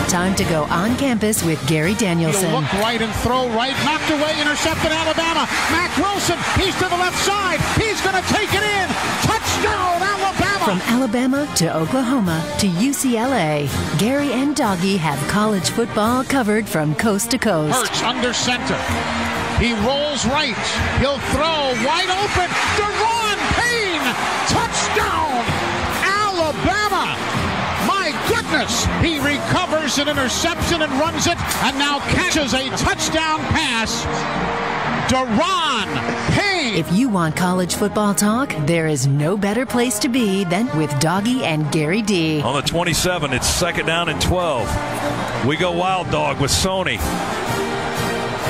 Time to go on campus with Gary Danielson. He'll look right and throw right. Knocked away, intercepted Alabama. Mack Wilson, he's to the left side. He's going to take it in. Touchdown, Alabama. From Alabama to Oklahoma to UCLA, Gary and Doggy have college football covered from coast to coast. Hurts under center. He rolls right. He'll throw wide open. Deron Payne. Touchdown, Alabama. My goodness. He recovers an interception and runs it and now catches a touchdown pass. Deron Payne. If you want college football talk, there is no better place to be than with Doggy and Gary D. On the 27, it's second down and 12. We go wild dog with Sony.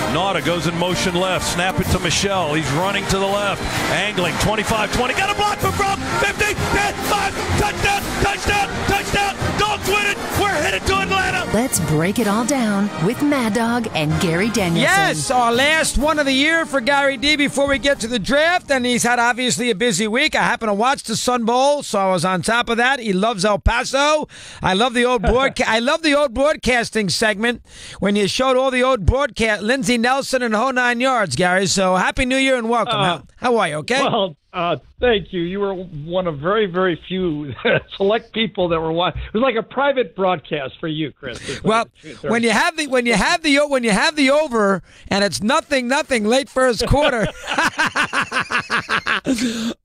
Nauta goes in motion left. Snap it to Michelle. He's running to the left. Angling. 25-20. Got a block from Brock. 50, 10, 5. Touchdown. Touchdown. Touchdown. Dogs win it. We're headed to Atlanta. Let's break it all down with Mad Dog and Gary Danielson. Yes, our last one of the year for Gary D before we get to the draft. And he's had obviously a busy week. I happened to watch the Sun Bowl, so I was on top of that. He loves El Paso. I love the old broadcasting segment when you showed all the old broadcast. Lindsey Nelson and the whole 9 yards, Gary. So happy New Year and welcome. How are you? Okay. Well, thank you. You were one of very, very few select people that were watching. It was like a private broadcast for you, Chris. Well, when you have the over and it's nothing late first quarter.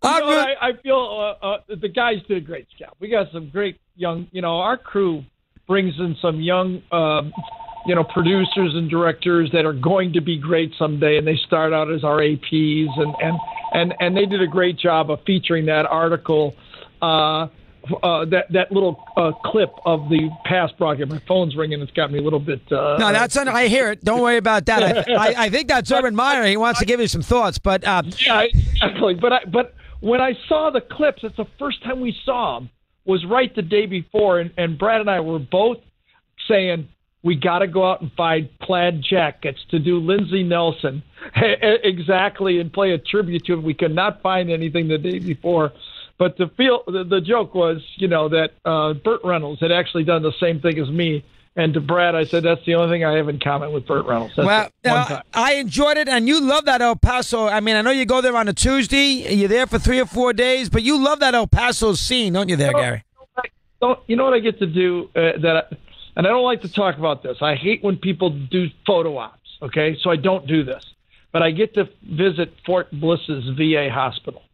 I feel the guys did a great job. We got some great young. Our crew brings in some young. Producers and directors that are going to be great someday, and they start out as our APs, and they did a great job of featuring that article, that little clip of the past broadcast. My phone's ringing; it's got me a little bit. No, I hear it. Don't worry about that. I think that's Urban Meyer. He wants to give you some thoughts, but yeah, exactly. But when I saw the clips, it's the first time we saw them. Was right the day before, and Brad and I were both saying, we got to go out and find plaid jackets to do Lindsey Nelson exactly and play a tribute to him. We could not find anything the day before. But the joke was, that Burt Reynolds had actually done the same thing as me. And to Brad, I said, that's the only thing I have in common with Burt Reynolds. I enjoyed it, and you love that El Paso. I mean, I know you go there on a Tuesday. You're there for 3 or 4 days, but you love that El Paso scene, don't you there, Gary? You know what I get to do and I don't like to talk about this. I hate when people do photo ops, okay? So I don't do this. But I get to visit Fort Bliss's VA hospital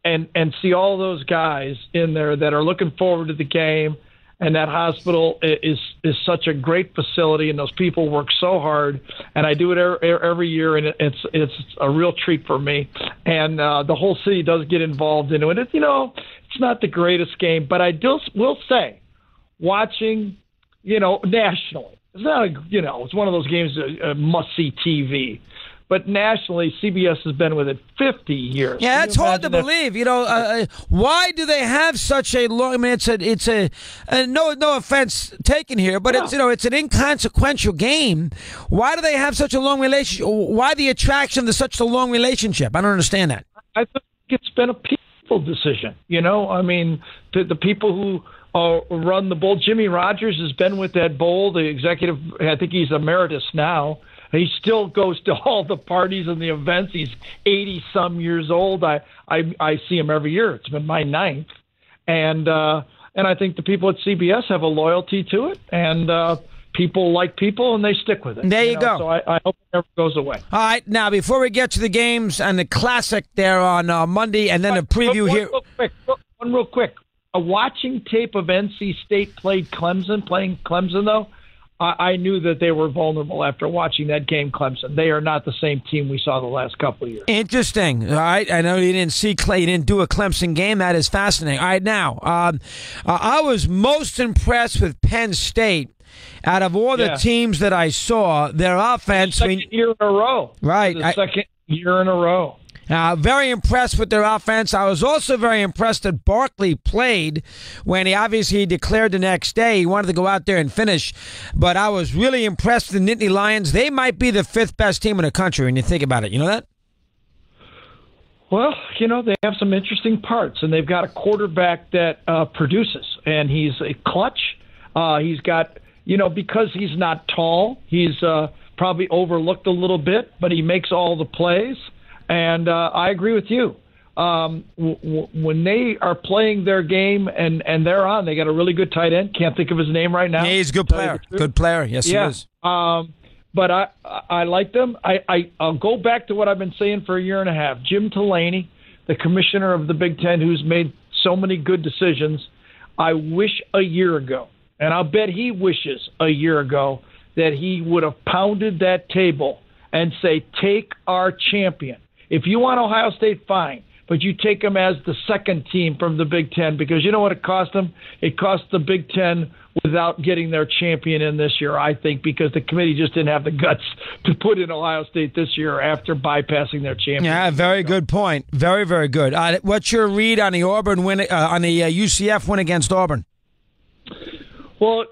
and see all those guys in there that are looking forward to the game. And that hospital is such a great facility, and those people work so hard. And I do it every year, and it's a real treat for me. And the whole city does get involved into it. It's not the greatest game, but I will say, watching – nationally. It's not it's one of those games must-see TV. But nationally, CBS has been with it 50 years. Yeah, it's hard to believe. Why do they have such a long? I mean, it's a no offense taken here, but it's an inconsequential game. Why do they have such a long relationship? Why the attraction to such a long relationship? I don't understand that. I think it's been a people decision. I mean, the people who run the bowl. Jimmy Rogers has been with that bowl, the executive. I think he's emeritus now. He still goes to all the parties and the events. He's 80-some years old. I see him every year. It's been my 9th. And I think the people at CBS have a loyalty to it. And people like people, and they stick with it. There you go. So I hope it never goes away. All right. Now, before we get to the games and the classic there on Monday, and then a preview here. One real quick. A watching tape of NC State playing Clemson, though, I knew that they were vulnerable after watching that game, Clemson. They are not the same team we saw the last couple of years. Interesting. All right. I know you didn't do a Clemson game. That is fascinating. All right. Now, I was most impressed with Penn State. Out of all the teams that I saw, their offense. Second year in a row. Right. Second year in a row. Very impressed with their offense. I was also very impressed that Barkley played when he declared the next day he wanted to go out there and finish. But I was really impressed with the Nittany Lions. They might be the 5th best team in the country when you think about it. You know that? Well, they have some interesting parts, and they've got a quarterback that produces, and he's a clutch. He's got because he's not tall, he's probably overlooked a little bit, but he makes all the plays. And I agree with you. When they are playing their game and they're on, they got a really good tight end. Can't think of his name right now. Yeah, he's a good player. Good player. Yes, he is. But I like them. I'll go back to what I've been saying for a year and a half. Jim Delaney, the commissioner of the Big Ten, who's made so many good decisions. I wish a year ago, and I'll bet he wishes a year ago, that he would have pounded that table and say, take our champion. If you want Ohio State, fine, but you take them as the second team from the Big Ten, because you know what it cost them? It cost the Big Ten without getting their champion in this year, I think, because the committee just didn't have the guts to put in Ohio State this year after bypassing their champion. Yeah, very good point. Very, very good. What's your read on the Auburn win, on the UCF win against Auburn? Well,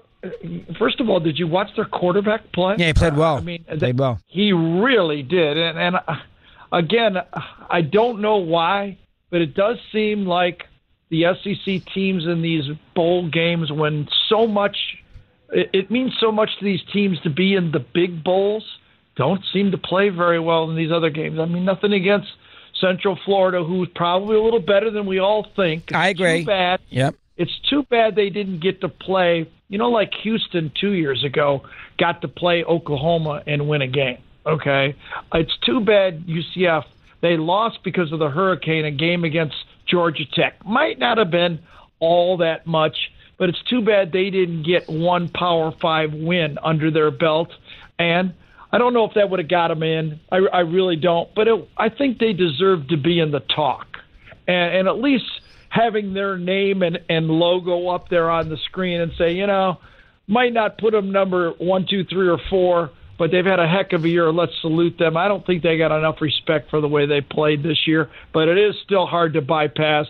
first of all, did you watch their quarterback play? Yeah, he played well. Played well. He really did. And again, I don't know why, but it does seem like the SEC teams in these bowl games, when it means so much to these teams to be in the big bowls, don't seem to play very well in these other games. I mean, nothing against Central Florida, who's probably a little better than we all think. I agree. Too bad. Yep. It's too bad they didn't get to play, like Houston 2 years ago got to play Oklahoma and win a game. Okay? It's too bad UCF, they lost because of the hurricane, a game against Georgia Tech. Might not have been all that much, but it's too bad they didn't get one Power 5 win under their belt. And I don't know if that would have got them in. I really don't. But I think they deserve to be in the talk. And at least having their name and logo up there on the screen and say, might not put them number 1, 2, 3, or 4, but they've had a heck of a year. Let's salute them. I don't think they got enough respect for the way they played this year, but it is still hard to bypass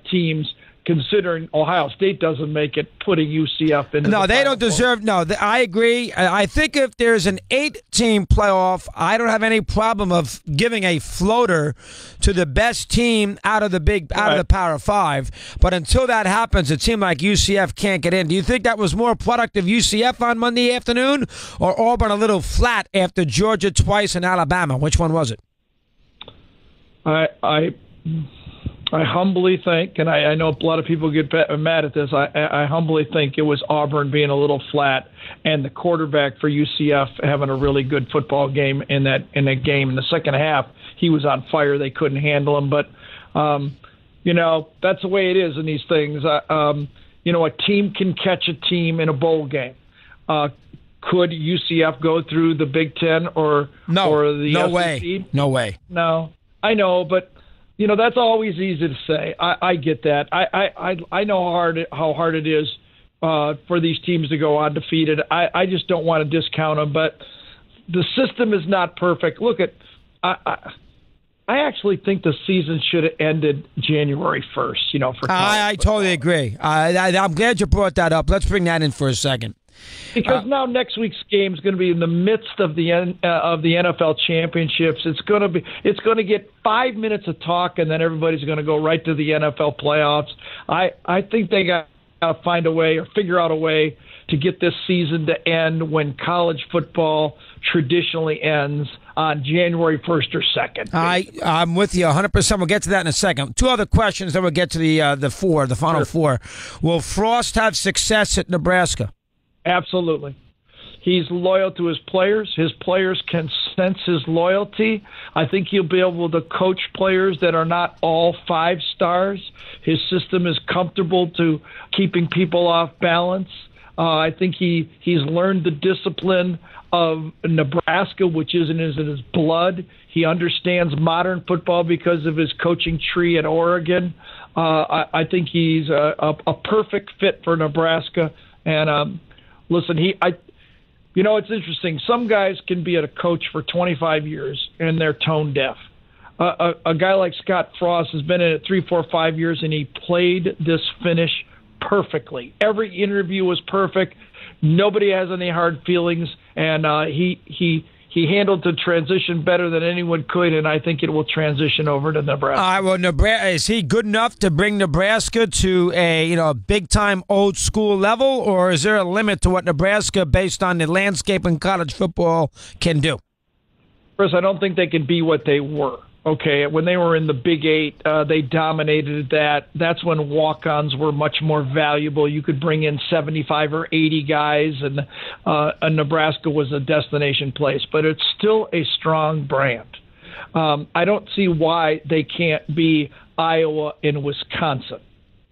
teams, considering Ohio State doesn't make it, putting UCF in. No, they don't deserve. No, I agree. I think if there's an 8-team playoff, I don't have any problem of giving a floater to the best team out of the Power 5. But until that happens, it seemed like UCF can't get in. Do you think that was more product of UCF on Monday afternoon, or Auburn a little flat after Georgia twice and Alabama? Which one was it? I humbly think, and I know a lot of people get mad at this, I humbly think it was Auburn being a little flat and the quarterback for UCF having a really good football game in that game. In the second half, he was on fire. They couldn't handle him. But, that's the way it is in these things. A team can catch a team in a bowl game. Could UCF go through the Big Ten or the SEC? Way. No way. No, I know, but that's always easy to say. I get that. I know how hard it is for these teams to go undefeated. I just don't want to discount them, but the system is not perfect. Look I actually think the season should have ended January 1st. For I totally agree. I'm glad you brought that up. Let's bring that in for a second. Because now next week's game is going to be in the midst of the NFL championships. It's going to get 5 minutes of talk, and then everybody's going to go right to the NFL playoffs. I think they got to find a way or figure out a way to get this season to end when college football traditionally ends on January 1st or 2nd. I'm with you 100%. We'll get to that in a second. Two other questions, then we'll get to the final four. Will Frost have success at Nebraska? Absolutely. He's loyal to his players. His players can sense his loyalty. I think he'll be able to coach players that are not all 5 stars. His system is comfortable to keeping people off balance. I think he's learned the discipline of Nebraska, which isn't in his blood. He understands modern football because of his coaching tree at Oregon. I think he's a perfect fit for Nebraska. And listen, it's interesting. Some guys can be a coach for 25 years and they're tone deaf. A guy like Scott Frost has been in it 3, 4, 5 years, and he played this finish perfectly. Every interview was perfect. Nobody has any hard feelings, and he he handled the transition better than anyone could, and I think it will transition over to Nebraska. Well, Nebraska, is he good enough to bring Nebraska to a big time old school level, or is there a limit to what Nebraska, based on the landscape in college football, can do? First, I don't think they can be what they were. Okay, when they were in the Big Eight, they dominated that. That's when walk-ons were much more valuable. You could bring in 75 or 80 guys, and Nebraska was a destination place. But it's still a strong brand. I don't see why they can't be Iowa and Wisconsin.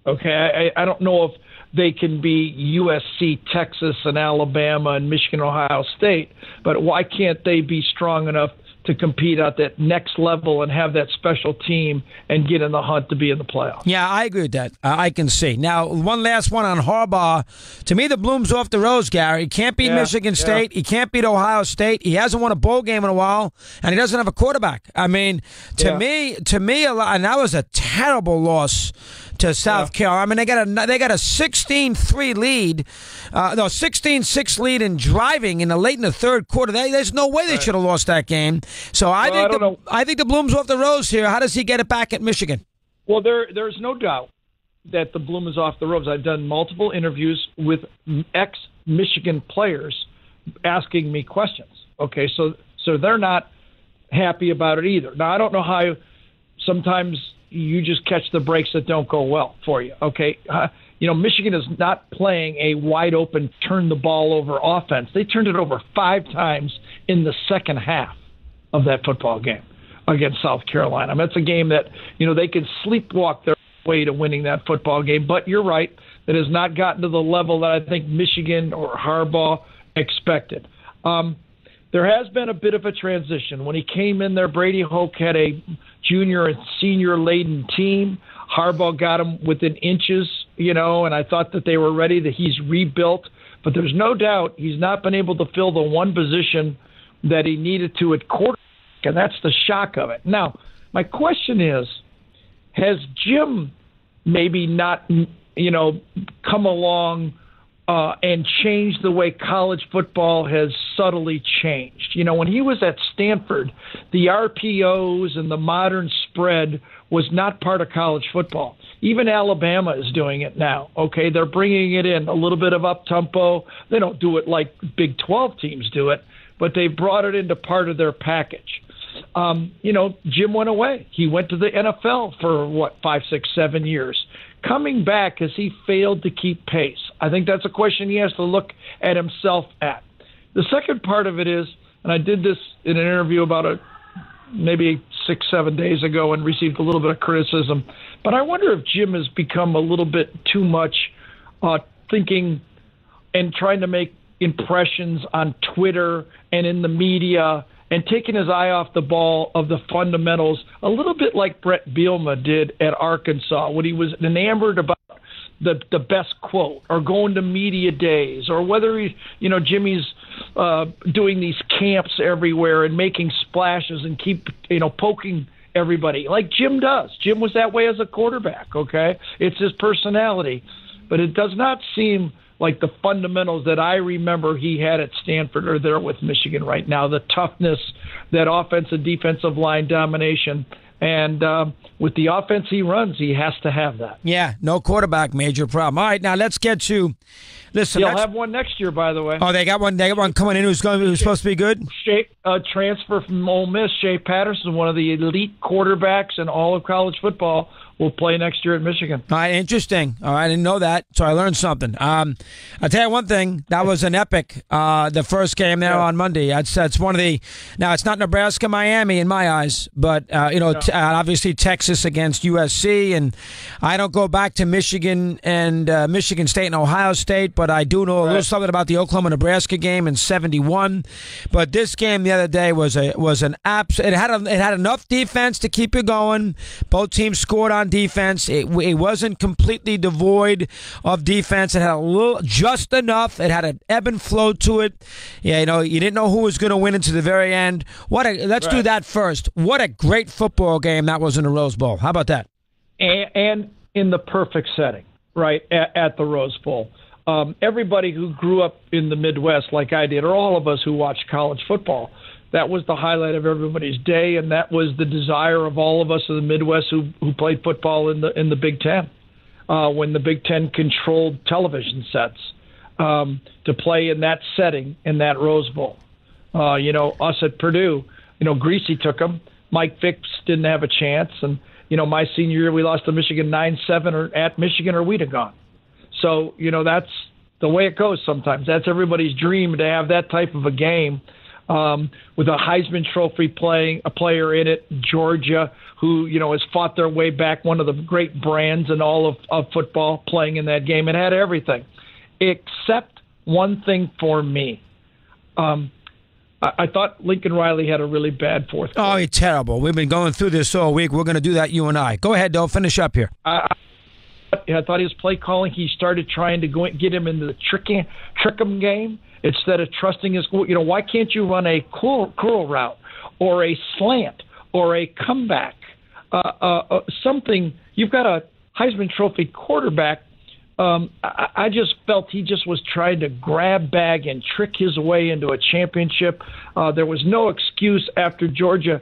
Okay, I don't know if they can be USC, Texas, and Alabama, and Michigan, Ohio State, but why can't they be strong enough to compete at that next level and have that special team and get in the hunt to be in the playoffs? Yeah, I agree with that. I can see. Now, one last one on Harbaugh. To me, the bloom's off the rose, Gary. He can't beat Michigan State. He can't beat Ohio State. He hasn't won a bowl game in a while, and he doesn't have a quarterback. I mean, to me, and that was a terrible loss to South Carolina. I mean, they got a 16-3 lead, 16-6 lead in driving late in the third quarter. There's no way they should have lost that game. So I think the bloom's off the rose here. How does he get it back at Michigan? Well, there's no doubt that the bloom is off the rose. I've done multiple interviews with ex-Michigan players asking me questions. Okay, so they're not happy about it either. Now, I don't know how sometimes you just catch the breaks that don't go well for you. Okay, Michigan is not playing a wide open, turn the ball over offense. They turned it over 5 times in the second half of that football game against South Carolina. I mean, that's a game that they can sleepwalk their way to winning that football game. But you're right, that has not gotten to the level that I think Michigan or Harbaugh expected. There has been a bit of a transition. When he came in there, Brady Hoke had a junior and senior-laden team. Harbaugh got him within inches, and I thought that they were ready, that he's rebuilt. But there's no doubt he's not been able to fill the one position that he needed to at quarterback, and that's the shock of it. Now, my question is, has Jim maybe not, come along and changed the way college football has subtly changed? When he was at Stanford, the RPOs and the modern spread was not part of college football. Even Alabama is doing it now. Okay, they're bringing it in, a little bit of up-tempo. They don't do it like Big 12 teams do it, but they brought it into part of their package. Jim went away. He went to the NFL for 5, 6, 7 years. Coming back, has he failed to keep pace? I think that's a question he has to look at himself at. The second part of it is, and I did this in an interview about maybe 6, 7 days ago and received a little bit of criticism, but I wonder if Jim has become a little bit too much thinking and trying to make impressions on Twitter and in the media and taking his eye off the ball of the fundamentals, a little bit like Brett Bielema did at Arkansas when he was enamored about the best quote or going to media days, or whether Jimmy's doing these camps everywhere and making splashes and keep poking everybody like Jim does. Jim was that way as a quarterback. Okay, it's his personality, but it does not seem like the fundamentals that I remember he had at Stanford are there with Michigan right now. The toughness, that offensive defensive line domination. And with the offense he runs, he has to have that. Yeah, no quarterback, major problem. All right, now let's get to. Listen, they'll have one next year, by the way. Oh, they got one. They got one coming in who's supposed to be good. Transfer from Ole Miss. Shea Patterson, one of the elite quarterbacks in all of college football, will play next year at Michigan. All right, interesting. All right, I didn't know that, so I learned something. I'll tell you one thing. That was an epic. The first game there on Monday. It's one of the. Now it's not Nebraska, Miami in my eyes, but obviously Texas against USC, and I don't go back to Michigan and Michigan State and Ohio State, but I do know a little something about the Oklahoma-Nebraska game in '71. But this game the other day was an absolute. It had enough defense to keep it going. Both teams scored on defense. It wasn't completely devoid of defense. It had a little, just enough. It had an ebb and flow to it. Yeah, you didn't know who was going to win until the very end. Let's do that first. What a great football game that was in the Rose Bowl. How about that? And in the perfect setting, right, at the Rose Bowl. Everybody who grew up in the Midwest like I did, or all of us who watched college football, that was the highlight of everybody's day, and that was the desire of all of us in the Midwest who played football in the Big Ten, when the Big Ten controlled television sets, to play in that setting in that Rose Bowl. Us at Purdue, Greasy took them. Mike Vick didn't have a chance, and my senior year we lost to Michigan 9-7, or at Michigan, or we'd have gone. So that's the way it goes sometimes. That's everybody's dream, to have that type of a game. With a Heisman Trophy player in it, Georgia, who has fought their way back, one of the great brands in all of football, playing in that game. It had everything, except one thing for me. I thought Lincoln Riley had a really bad fourth quarter. Oh, he's terrible. We've been going through this all week. We're going to do that, you and I. Go ahead, Dale. Finish up here. I thought his play calling, he started trying to get him into the trick 'em game instead of trusting his. Why can't you run a curl route or a slant or a comeback? Something. You've got a Heisman Trophy quarterback. I just felt he just was trying to grab bag and trick his way into a championship. There was no excuse after Georgia.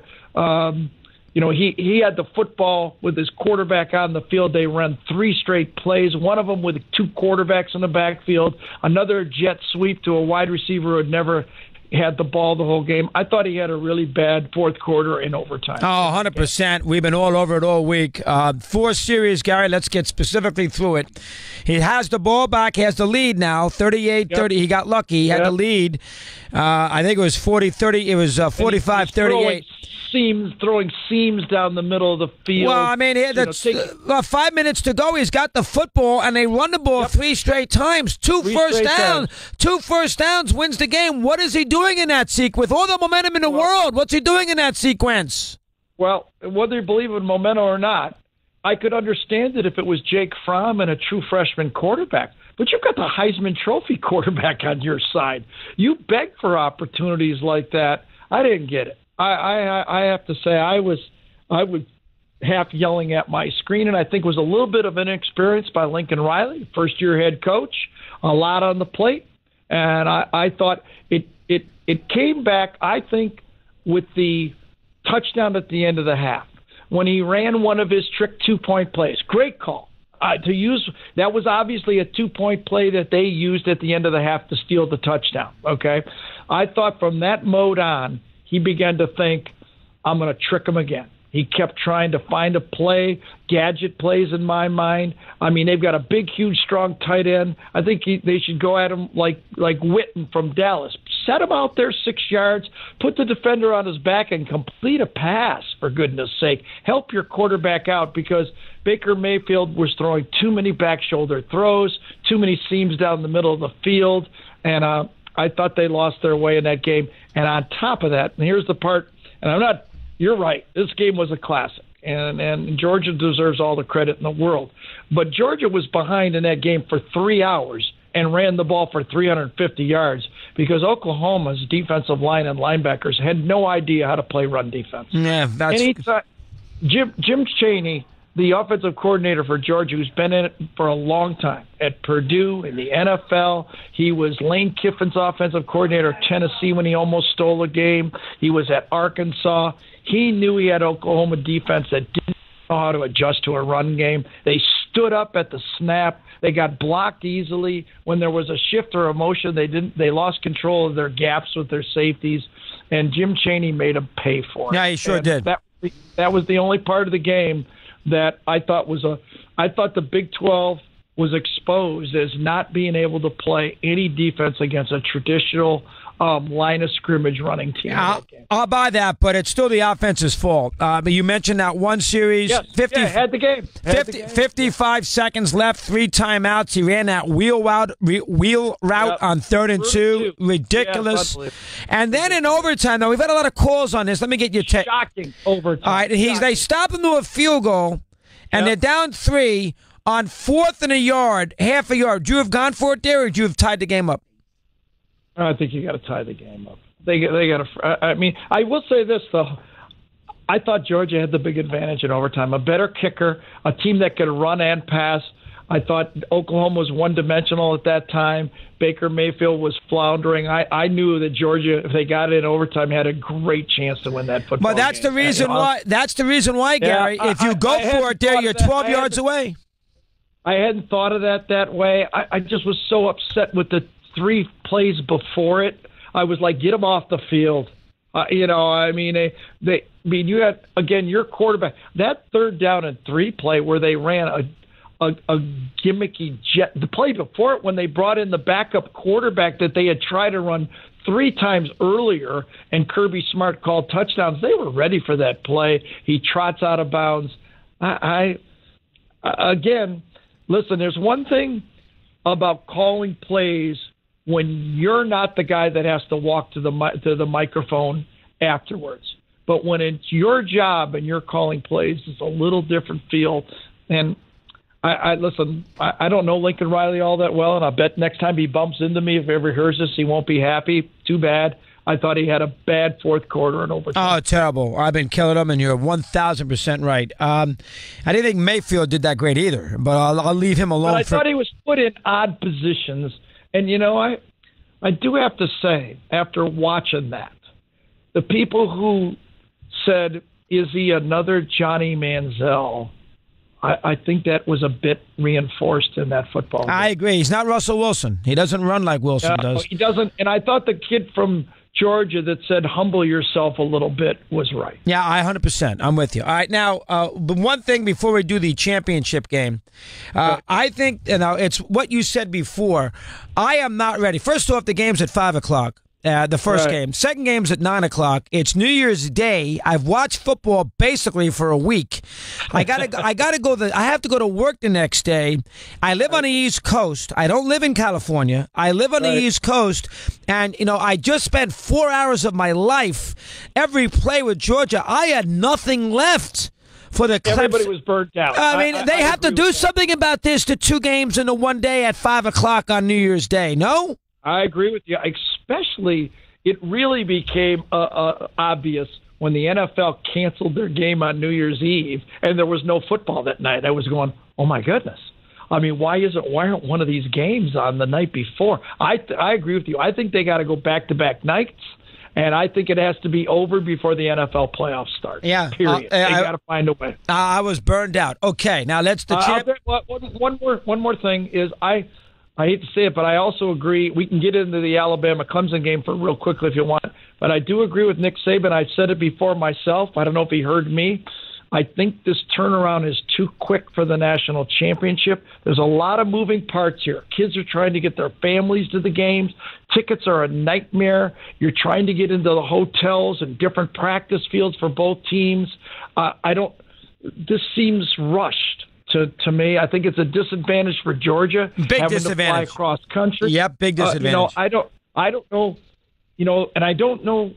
He had the football with his quarterback on the field. They ran 3 straight plays, one of them with 2 quarterbacks in the backfield, another jet sweep to a wide receiver who had never had the ball the whole game. I thought he had a really bad fourth quarter in overtime. Oh, 100%. We've been all over it all week. 4 series, Gary. Let's get specifically through it. He has the ball back. He has the lead now, 38-30. He got lucky. He had the lead. I think it was 40-30. It was 45-38. Throwing seams down the middle of the field. Well, I mean, he had 5 minutes to go. He's got the football, and they run the ball 3 straight times. 2 first downs. 2 first downs wins the game. What is he doing in that sequence? With all the momentum in the world, what's he doing in that sequence? Well, whether you believe in momentum or not, I could understand it if it was Jake Fromm and a true freshman quarterback. But you've got the Heisman Trophy quarterback on your side. You beg for opportunities like that. I didn't get it. I have to say I was half yelling at my screen, and I think it was a little bit of an inexperience by Lincoln Riley, first-year head coach, a lot on the plate, and I thought it came back, I think, with the touchdown at the end of the half when he ran one of his trick 2-point plays. Great call. That was obviously a 2-point play that they used at the end of the half to steal the touchdown. Okay, I thought from that mode on, he began to think, I'm going to trick him again. He kept trying to find a play, gadget plays in my mind. I mean, they've got a big, huge, strong tight end. I think they should go at him like Witten from Dallas. Set him out there 6 yards, put the defender on his back, and complete a pass, for goodness sake. Help your quarterback out, because Baker Mayfield was throwing too many back shoulder throws, too many seams down the middle of the field, and I thought they lost their way in that game. And on top of that, and here's the part, and you're right, this game was a classic, and Georgia deserves all the credit in the world. But Georgia was behind in that game for 3 hours and ran the ball for 350 yards because Oklahoma's defensive line and linebackers had no idea how to play run defense. Yeah, that's Jim Chaney, the offensive coordinator for Georgia, who's been in it for a long time at Purdue, in the NFL. He was Lane Kiffin's offensive coordinator at Tennessee when he almost stole a game. He was at Arkansas. He knew he had Oklahoma defense that didn't know how to adjust to a run game. They stood up at the snap. They got blocked easily. When there was a shift or a motion, they lost control of their gaps with their safeties, and Jim Chaney made them pay for it. Yeah, he sure did. That was the only part of the game that I thought the Big 12 was exposed as not being able to play any defense against a traditional line of scrimmage running team. I'll buy that, but it's still the offense's fault. But you mentioned that one series, yes, 50, had the game. 55 seconds left, 3 timeouts. He ran that wheel route on 3rd and 2. Ridiculous. Yes, and then in overtime, though, we've had a lot of calls on this. Let me get your take. Shocking overtime. All right, they stop him to a field goal, and they're down 3 on 4th and a yard, half a yard. Would you have gone for it there, or would you have tied the game up? I think you got to tie the game up. They got to. I mean, I will say this though. I thought Georgia had the big advantage in overtime. A better kicker, a team that could run and pass. I thought Oklahoma was one-dimensional at that time. Baker Mayfield was floundering. I knew that Georgia, if they got it in overtime, had a great chance to win that football game. But that's game. the reason why. That's the reason why, Gary. If you go for it there, you're 12 yards away. I hadn't thought of that way. I just was so upset with the 3 plays before it. I was like, get them off the field. You had, again, your quarterback. That 3rd down and 3 play where they ran a gimmicky jet. The play before it, when they brought in the backup quarterback that they had tried to run 3 times earlier, and Kirby Smart called touchdowns, they were ready for that play. He trots out of bounds. Again, listen, there's one thing about calling plays when you're not the guy that has to walk to the microphone afterwards. But when it's your job and you're calling plays, it's a little different feel. And I don't know Lincoln Riley all that well, and I bet next time he bumps into me, if he ever hears this, he won't be happy. Too bad. I thought he had a bad 4th quarter and overtime. Oh, terrible. I've been killing him, and you're 1,000% right. I didn't think Mayfield did that great either, but I'll leave him alone. But I thought he was put in odd positions. And, I do have to say, after watching that, the people who said, is he another Johnny Manziel? I think that was a bit reinforced in that football game. I agree. He's not Russell Wilson. He doesn't run like Wilson does. He doesn't. And I thought the kid from Georgia that said humble yourself a little bit was right. Yeah, 100%. I'm with you. All right, now, but one thing before we do the championship game, I think it's what you said before. I am not ready. First off, the game's at 5 o'clock. The first game. Second game's at 9 o'clock. It's New Year's Day. I've watched football basically for a week. I have to go to work the next day. I live on the East Coast. I don't live in California. I live on the East Coast, and I just spent 4 hours of my life every play with Georgia. I had nothing left for the Clemson. Everybody was burnt out. I mean, they have to do something about this. The 2 games in the one day at 5 o'clock on New Year's Day. No. I agree with you. Especially, it really became obvious when the NFL canceled their game on New Year's Eve and there was no football that night. I was going, oh my goodness. I mean, why aren't one of these games on the night before? I agree with you. I think they got to go back-to-back nights, and I think it has to be over before the NFL playoffs start. Yeah, period. They got to find a way. I was burned out. Okay, now let's one more thing is I hate to say it, but I also agree. We can get into the Alabama-Clemson game real quickly if you want. But I do agree with Nick Saban. I've said it before myself. I don't know if he heard me. I think this turnaround is too quick for the national championship. There's a lot of moving parts here. Kids are trying to get their families to the games. Tickets are a nightmare. You're trying to get into the hotels and different practice fields for both teams. This seems rushed. To me, I think it's a disadvantage for Georgia. Big disadvantage. To fly cross country. Yep, big disadvantage. I don't know. And I don't know.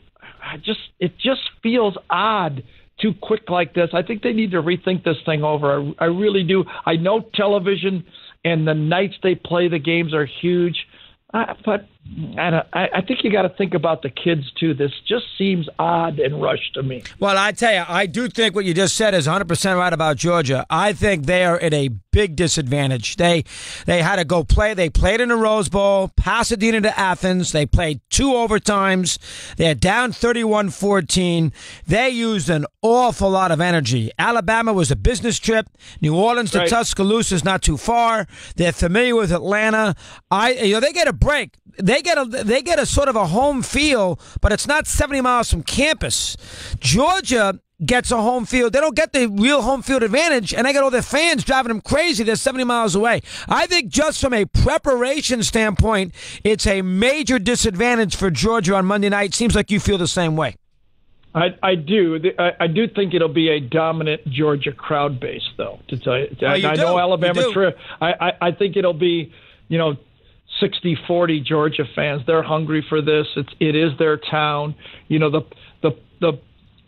It just feels odd too quick like this. I think they need to rethink this thing over. I really do. I know television and the nights they play the games are huge, but I think you got to think about the kids too. This just seems odd and rushed to me. Well, I tell you, I do think what you just said is 100% right about Georgia. I think they are at a big disadvantage. They had to go play. They played in the Rose Bowl, Pasadena to Athens. They played 2 overtimes. They're down 31-14. They used an awful lot of energy. Alabama was a business trip. New Orleans to Tuscaloosa is not too far. They're familiar with Atlanta. They get a break. They get a sort of a home feel, but it's not 70 miles from campus. Georgia gets a home field. They don't get the real home field advantage, and they got all their fans driving them crazy. They're 70 miles away. I think just from a preparation standpoint, it's a major disadvantage for Georgia on Monday night. Seems like you feel the same way. I do. I do think it'll be a dominant Georgia crowd base, though, to tell you. I know Alabama. I think it'll be, 60-40 Georgia fans. They're hungry for this. It is their town. The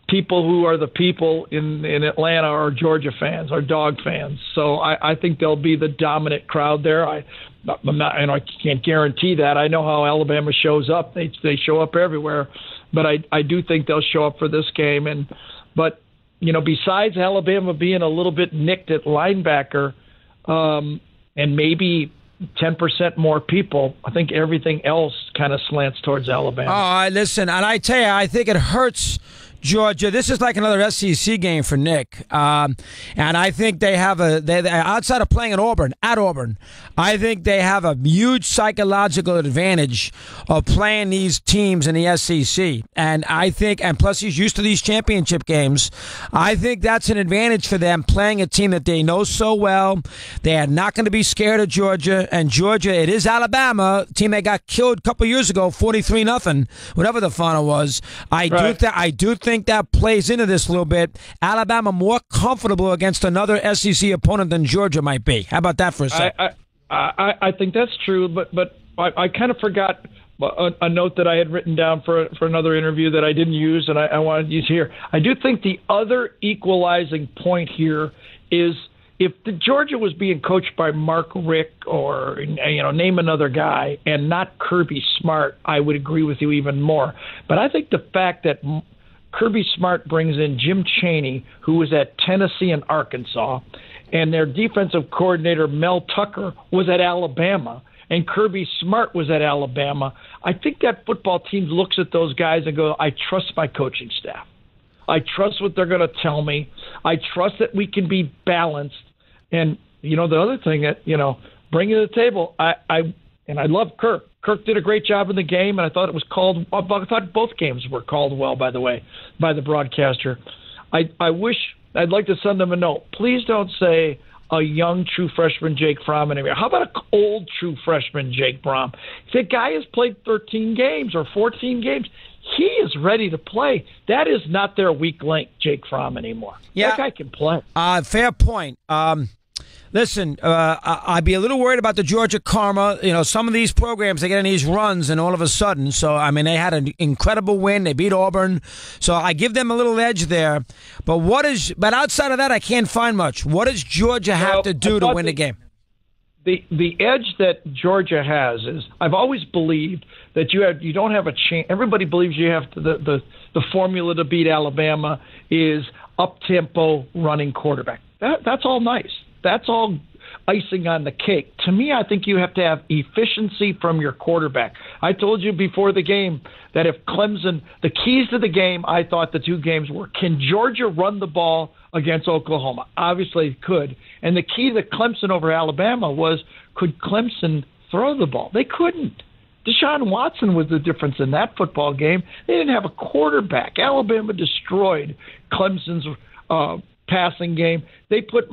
people who are the people in Atlanta are Georgia fans, are Dog fans. So I think they'll be the dominant crowd there. I can't guarantee that. I know how Alabama shows up. They show up everywhere, but I do think they'll show up for this game. But besides Alabama being a little bit nicked at linebacker, and maybe 10% more people, I think everything else kind of slants towards Alabama. Listen, and I tell you, I think it hurts Georgia. This is like another SEC game for Nick. And I think they have outside of playing at Auburn, I think they have a huge psychological advantage of playing these teams in the SEC. And I think, and plus he's used to these championship games, I think that's an advantage for them playing a team that they know so well. They are not going to be scared of Georgia. And Georgia, it is Alabama, team that got killed a couple years ago, 43-0, whatever the final was. I do think that plays into this a little bit. Alabama more comfortable against another SEC opponent than Georgia might be. How about that for a second? I think that's true, but I kind of forgot a note that I had written down for another interview that I didn't use, and I wanted to use here. I do think the other equalizing point here is if Georgia was being coached by Mark Richt or name another guy and not Kirby Smart, I would agree with you even more. But I think the fact that Kirby Smart brings in Jim Chaney, who was at Tennessee and Arkansas, and their defensive coordinator, Mel Tucker, was at Alabama, and Kirby Smart was at Alabama. I think that football team looks at those guys and go, I trust my coaching staff. I trust what they're going to tell me. I trust that we can be balanced. And, the other thing that, bring to the table, I love Kirk. Kirk did a great job in the game, and I thought it was called. I thought both games were called well, by the way, by the broadcaster. I wish I'd like to send them a note. Please don't say a young true freshman Jake Fromm anymore. How about an old true freshman Jake Fromm? The guy has played 13 games or 14 games. He is ready to play. That is not their weak link, Jake Fromm, anymore. Yeah, that guy can play. Fair point. Listen, I'd be a little worried about the Georgia karma. Some of these programs, they get in these runs, and all of a sudden, they had an incredible win. They beat Auburn. So I give them a little edge there. But outside of that, I can't find much. What does Georgia have to do to win the game? The edge that Georgia has is, I've always believed that you don't have a chance. Everybody believes you have to, the formula to beat Alabama is up-tempo running quarterback. That's all nice. That's all icing on the cake. To me, I think you have to have efficiency from your quarterback. I told you before the game that if Clemson, the keys to the game, I thought the two games were, can Georgia run the ball against Oklahoma? Obviously it could. And the key to Clemson over Alabama was, could Clemson throw the ball? They couldn't. Deshaun Watson was the difference in that football game. They didn't have a quarterback. Alabama destroyed Clemson's passing game. They put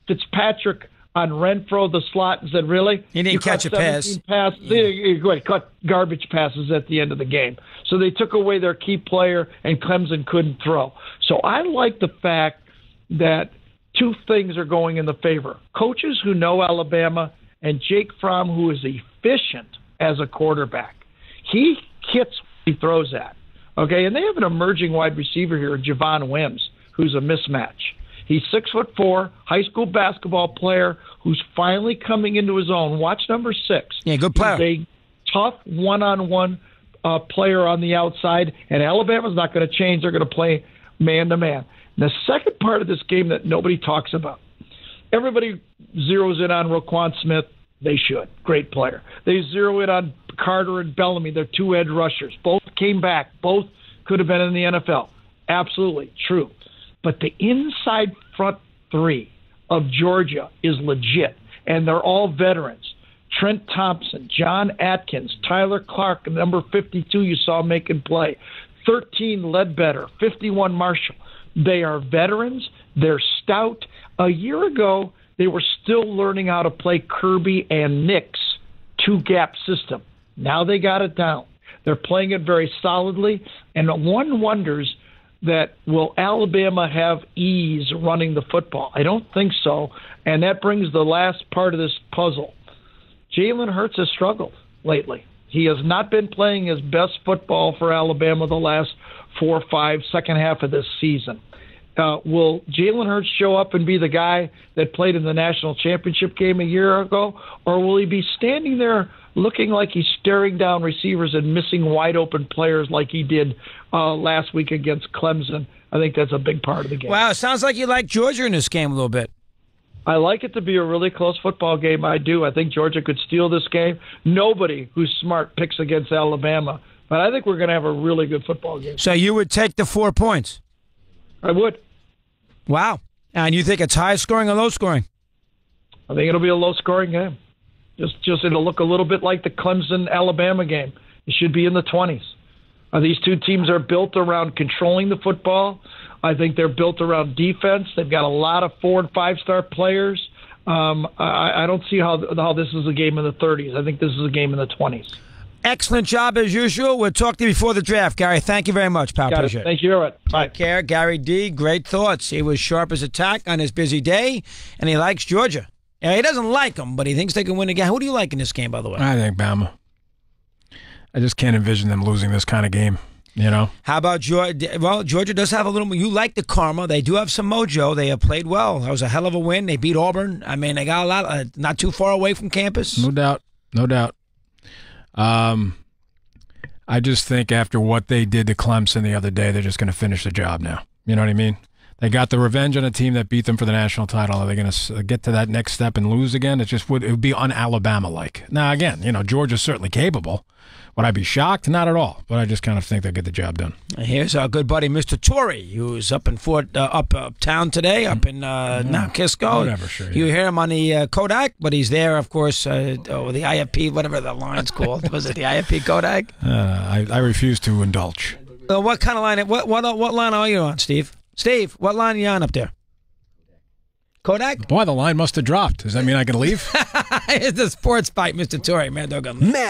Fitzpatrick on Renfro, the slot, and said, really? He didn't catch a pass. They cut garbage passes at the end of the game. So they took away their key player, and Clemson couldn't throw. So I like the fact that two things are going in the favor. Coaches who know Alabama and Jake Fromm, who is efficient as a quarterback. He hits what he throws at. Okay, and they have an emerging wide receiver here, Javon Wims, who's a mismatch. He's 6'4", high school basketball player who's finally coming into his own. Watch number 6. Yeah, good player. He's a tough one-on-one player on the outside, and Alabama's not going to change. They're going to play man-to-man. The second part of this game that nobody talks about, everybody zeroes in on Roquan Smith. They should. Great player. They zero in on Carter and Bellamy. They're two edge rushers. Both came back. Both could have been in the NFL. Absolutely true. But the inside front three of Georgia is legit, and they're all veterans. Trent Thompson, John Atkins, Tyler Clark, number 52 you saw making play, 13 Ledbetter, 51 Marshall. They are veterans. They're stout. A year ago, they were still learning how to play Kirby and Nick's two-gap system. Now they got it down. They're playing it very solidly, and one wonders that will Alabama have ease running the football? I don't think so, and that brings the last part of this puzzle. Jalen Hurts has struggled lately. He has not been playing his best football for Alabama the last 4 or 5 second half of this season. Will Jalen Hurts show up and be the guy that played in the national championship game a year ago, or will he be standing there looking like he's staring down receivers and missing wide-open players like he did last week against Clemson? I think that's a big part of the game. Wow, it sounds like you like Georgia in this game a little bit. I like it to be a really close football game. I do. I think Georgia could steal this game. Nobody who's smart picks against Alabama. But I think we're going to have a really good football game. So you would take the 4 points? I would. Wow. And you think it's high scoring or low scoring? I think it'll be a low-scoring game. Just it'll look a little bit like the Clemson-Alabama game. It should be in the 20s. These two teams are built around controlling the football. I think they're built around defense. They've got a lot of 4- and 5-star players. I don't see how this is a game in the 30s. I think this is a game in the 20s. Excellent job as usual. We'll talk to you before the draft, Gary. Thank you very much, pal. Appreciate it. Thank you. Bye. Take care. Gary D., great thoughts. He was sharp as a tack on his busy day, and he likes Georgia. Yeah, he doesn't like them, but he thinks they can win again. Who do you like in this game, by the way? I think Bama. I just can't envision them losing this kind of game, you know? How about Georgia? Well, Georgia does have a little – you like the karma. They do have some mojo. They have played well. That was a hell of a win. They beat Auburn. I mean, they got a lot not too far away from campus. No doubt. No doubt. I just think after what they did to Clemson the other day, they're just going to finish the job now. You know what I mean? They got the revenge on a team that beat them for the national title. Are they going to get to that next step and lose again? It would be un-Alabama-like. Now, again, you know, Georgia's certainly capable. Would I be shocked? Not at all. But I just kind of think they'll get the job done. Here's our good buddy, Mr. Torrey, who's up in uptown today, up in Kisco. Whatever, sure. You hear him on the Kodak, but he's there, of course, the IFP, whatever the line's called. Was it the IFP Kodak? I refuse to indulge. What kind of line? What line are you on, Steve? Steve, what line are you on up there? Kodak? Boy, the line must have dropped. Does that mean I can leave? It's the sports bite, Mr. Torrey. Mad Dog.